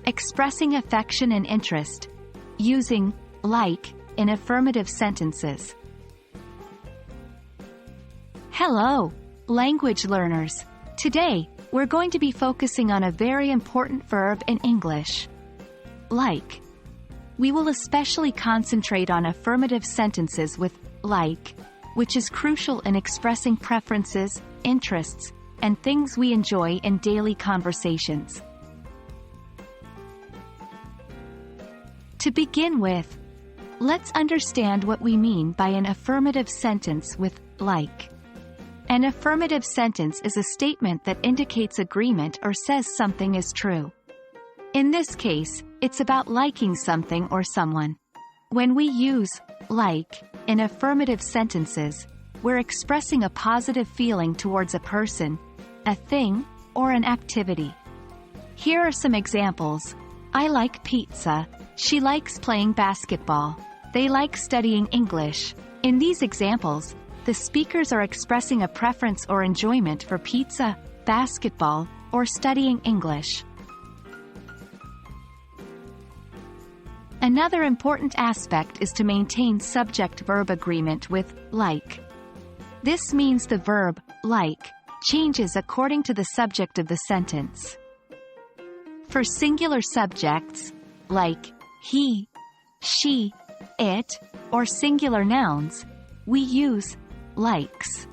expressing affection and interest, using like in affirmative sentences. Hello, language learners. Today, we're going to be focusing on a very important verb in English. Like. We will especially concentrate on affirmative sentences with like, which is crucial in expressing preferences, interests, and things we enjoy in daily conversations. To begin with, let's understand what we mean by an affirmative sentence with like. An affirmative sentence is a statement that indicates agreement or says something is true. In this case, it's about liking something or someone. When we use like in affirmative sentences, we're expressing a positive feeling towards a person, a thing, or an activity. Here are some examples. I like pizza. She likes playing basketball. They like studying English. In these examples, the speakers are expressing a preference or enjoyment for pizza, basketball, or studying English. Another important aspect is to maintain subject-verb agreement with like. This means the verb like changes according to the subject of the sentence. For singular subjects, like he, she, it, or singular nouns, we use likes.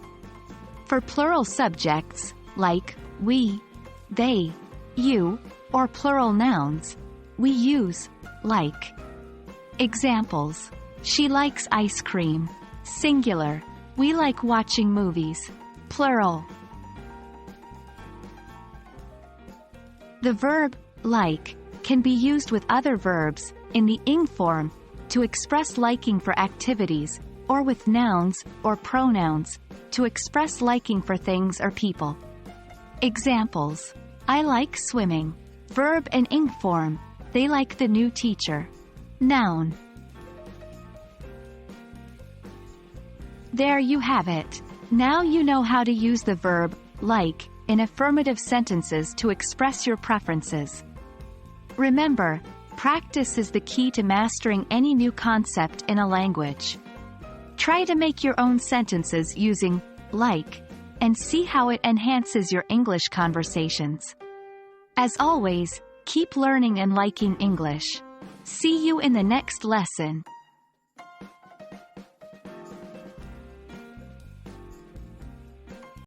For plural subjects, like we, they, you, or plural nouns, we use like. Examples. She likes ice cream. Singular. We like watching movies. Plural. The verb like can be used with other verbs in the ing form to express liking for activities, or with nouns or pronouns to express liking for things or people. Examples. I like swimming. Verb in ing form. They like the new teacher. Noun. There you have it. Now you know how to use the verb like in affirmative sentences to express your preferences. Remember, practice is the key to mastering any new concept in a language. Try to make your own sentences using like and see how it enhances your English conversations. As always, keep learning and liking English. See you in the next lesson.